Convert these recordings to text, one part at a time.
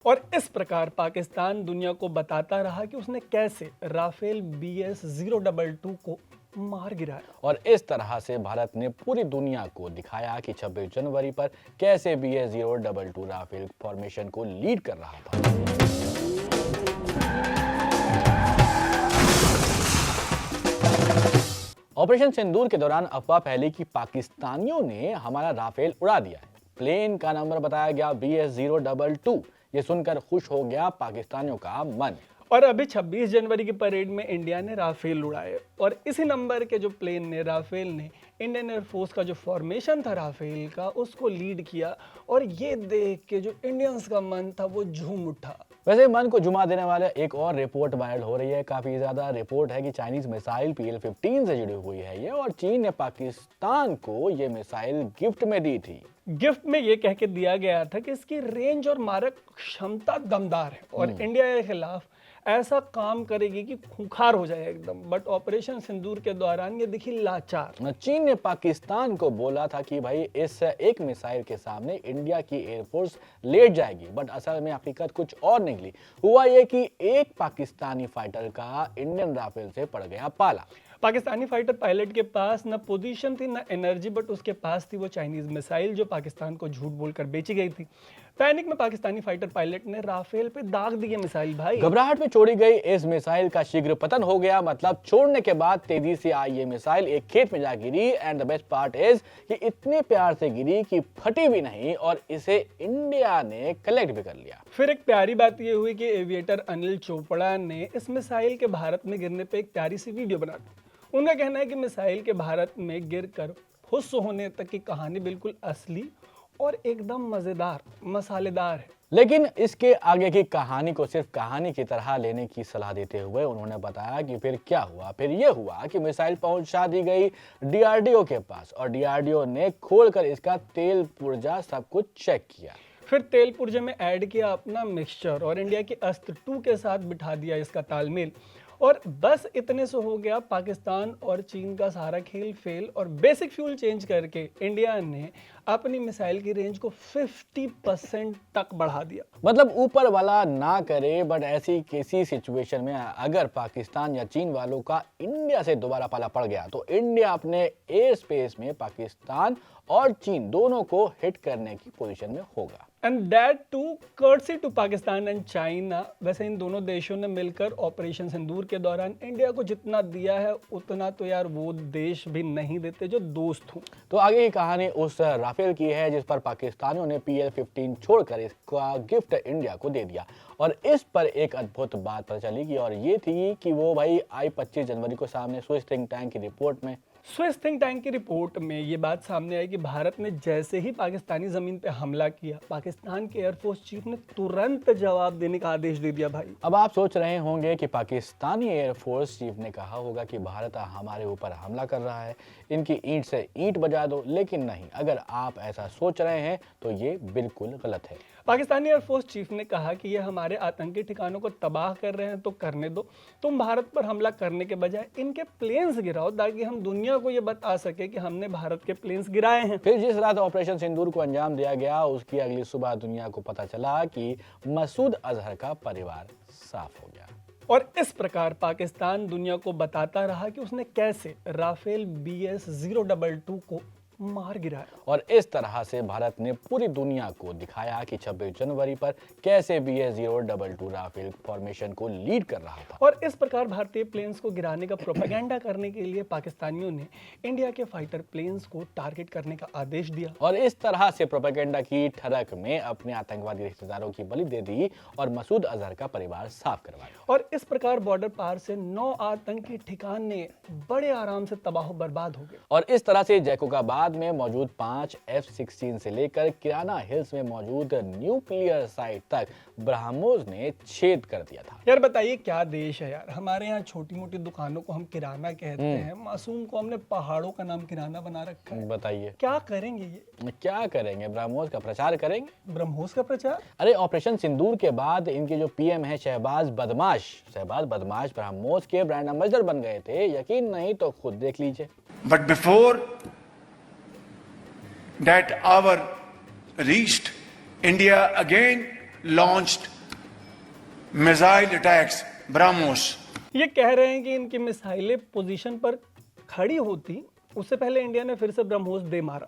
और इस प्रकार पाकिस्तान दुनिया को बताता रहा कि उसने कैसे राफेल BS-022 को मार गिराया। और इस तरह से भारत ने पूरी दुनिया को दिखाया कि 26 जनवरी पर कैसे BS-022 राफेल फॉर्मेशन को लीड कर रहा था। ऑपरेशन सिंदूर के दौरान अफवाह फैली कि पाकिस्तानियों ने हमारा राफेल उड़ा दिया है। प्लेन का नंबर बताया गया BS-022। ये सुनकर खुश हो गया पाकिस्तानियों का मन। और अभी 26 जनवरी की परेड में इंडिया ने राफेल उड़ाए और इसी नंबर के जो प्लेन ने राफेल ने इंडियन एयरफोर्स का जो फॉर्मेशन था राफेल का उसको लीड किया। और ये देख के जो इंडियंस का मन था वो झूम उठा। वैसे मन को झुमा देने वाले एक और रिपोर्ट वायरल हो रही है। काफी ज्यादा रिपोर्ट है कि चाइनीज मिसाइल PL-15 से जुड़ी हुई है ये, और चीन ने पाकिस्तान को ये मिसाइल गिफ्ट में दी थी। गिफ्ट में ये कह के दिया गया था कि इसकी रेंज और मारक क्षमता दमदार है और इंडिया के खिलाफ ऐसा काम करेगी कि खूंखार हो जाए एकदम। बट ऑपरेशन सिंदूर के दौरान ये दिखी लाचार। चीन ने पाकिस्तान को बोला था कि भाई इस एक मिसाइल के सामने इंडिया की एयरफोर्स लेट जाएगी, बट असल में हकीकत कुछ और निकली। हुआ ये कि एक पाकिस्तानी फाइटर का इंडियन राफेल से पड़ गया पाला। पाकिस्तानी फाइटर पायलट के पास न पोजीशन थी न एनर्जी, बट उसके पास थी वो चाइनीज मिसाइल जो पाकिस्तान को झूठ बोलकर बेची गई थी। पैनिक में पाकिस्तानी फाइटर पायलट ने राफेल पे दाग दिए मिसाइल। भाई घबराहट में छोड़ी गई इस मिसाइल का शीघ्र पतन हो गया। मतलब छोड़ने के बाद तेजी से आई ये मिसाइल एक खेत में जा गिरी। And the best part is कि इतने प्यार से गिरी कि फटी भी नहीं और इसे इंडिया ने कलेक्ट भी कर लिया। फिर एक प्यारी बात ये हुई कि एविएटर अनिल चोपड़ा ने इस मिसाइल के भारत में गिरने पे एक प्यारी सी वीडियो बना दी। उनका कहना है कि मिसाइल के भारत में गिरकर फुस होने तक की कहानी बिल्कुल असली और एकदम मजेदार मसालेदार है। लेकिन इसके आगे की कहानी को सिर्फ कहानी की तरह लेने की सलाह देते हुए उन्होंने बताया कि फिर क्या हुआ। फिर यह हुआ कि मिसाइल पहुंचा दी गई DRDO के पास और DRDO ने खोलकर इसका तेल पुर्जा सब कुछ चेक किया। फिर तेल पुर्जे में ऐड किया अपना मिक्सचर और इंडिया के अस्त्र 2 के साथ बिठा दिया इसका तालमेल। और बस इतने से हो गया पाकिस्तान और चीन का सारा खेल फेल। और बेसिक फ्यूल चेंज करके इंडिया ने अपनी मिसाइल की रेंज को 50% तक बढ़ा दिया। मतलब ऊपर वाला ना करे, बट ऐसी किसी सिचुएशन में अगर पाकिस्तान या चीन वालों का इंडिया से दोबारा पाला पड़ गया तो इंडिया अपने एयर स्पेस में पाकिस्तान और चीन दोनों को हिट करने की पोजीशन में होगा। And that too courtesy to Pakistan and China. वैसे इन दोनों देशों ने मिलकर ऑपरेशन सिंदूर के दौरान इंडिया को जितना दिया है उतना तो यार वो देश भी नहीं देते जो दोस्त हों। तो आगे की कहानी उस राफेल की है जिस पर पाकिस्तानियों ने PL-15 छोड़कर इसका गिफ्ट इंडिया को दे दिया। और इस पर एक अद्भुत बात पता चली कि और ये थी कि वो भाई आई 25 जनवरी को सामने स्विस थिंक टैंक की रिपोर्ट में। स्विस थिंक टैंक की रिपोर्ट में ये बात सामने आई कि भारत ने जैसे ही पाकिस्तानी जमीन पे हमला किया पाकिस्तान के एयरफोर्स चीफ ने तुरंत जवाब देने का आदेश दे दिया। भाई अब आप सोच रहे होंगे कि पाकिस्तानी एयरफोर्स चीफ ने कहा होगा कि भारत हमारे ऊपर हमला कर रहा है, इनकी ईंट से ईंट बजा दो। लेकिन नहीं, अगर आप ऐसा सोच रहे हैं तो ये बिल्कुल गलत है। पाकिस्तानी एयरफोर्स चीफ ने कहा कि ये हमारे आतंकी ठिकानों को तबाह कर रहे हैं तो करने दो। तुम भारत पर हमला करने के बजाय इनके प्लेन्स गिराओ ताकि हम दुनिया को ये बता सके कि हमने भारत के प्लेन्स गिराए हैं। फिर जिस रात ऑपरेशन सिंदूर को अंजाम दिया गया उसकी अगली सुबह दुनिया को पता चला कि मसूद अजहर का परिवार साफ हो गया। और इस प्रकार पाकिस्तान दुनिया को बताता रहा कि उसने कैसे राफेल BS-022 को मार गिराया। और इस तरह से भारत ने पूरी दुनिया को दिखाया कि 26 जनवरी पर कैसे BS-022 राफेल फॉर्मेशन को लीड कर रहा था। और इस प्रकार भारतीय प्लेन्स को गिराने का प्रोपेगेंडा करने के लिए पाकिस्तानियों ने इंडिया के फाइटर प्लेन्स को टारगेट करने का आदेश दिया। और इस तरह से प्रोपेगेंडा की ठरक में अपने आतंकवादी रिश्तेदारों की बलि दे दी और मसूद अजहर का परिवार साफ करवाया। और इस प्रकार बॉर्डर पार से 9 आतंकी ठिकाने बड़े आराम से तबाह बर्बाद हो गए। और इस तरह से जैकोबाबाद में मौजूद 5 F-16 से लेकर किराना हिल्स में मौजूद न्यूक्लियर साइट तक ब्रह्मोस ने छेद कर दिया था। यार बताइए क्या देश है यार। हमारे यहाँ छोटी मोटी दुकानों को हम किराना कहते हैं, मासूम को हमने पहाड़ों का नाम किराना बना रखा है। बताइए क्या करेंगे ये? क्या करेंगे? ब्रह्मोस का प्रचार करेंगे। ब्रह्मोस का प्रचार? अरे ऑपरेशन सिंदूर के बाद इनके जो PM है शहबाज बदमाश ब्रह्मोस के ब्रांड एम्बेसडर बन गए थे। यकीन नहीं तो खुद देख लीजिए। But before that hour reached, India again launched missile attacks, BrahMos. ये कह रहे हैं कि इनकी मिसाइलें पोजीशन पर खड़ी होती उससे पहले इंडिया ने फिर से ब्रह्मोस दे मारा।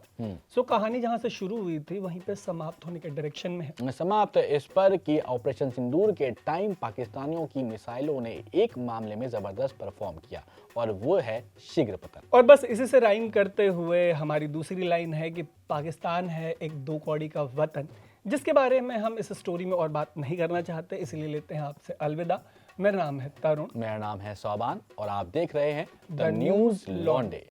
सो कहानी जहां से शुरू हुई थी वहीं पे समाप्त होने के डायरेक्शन में है। समाप्त इस पर कि ऑपरेशन सिंदूर के टाइम पाकिस्तानियों की मिसाइलों ने एक मामले में जबरदस्त परफॉर्म किया और वो है शीघ्र पतन। और बस इसी से राइम करते हुए हमारी दूसरी लाइन है कि पाकिस्तान है एक दो कौड़ी का वतन, जिसके बारे में हम इस स्टोरी में और बात नहीं करना चाहते, इसलिए लेते हैं आपसे अलविदा। मेरा नाम है तरुण, मेरा नाम है सौबान और आप देख रहे हैं द न्यूज लॉन्डे।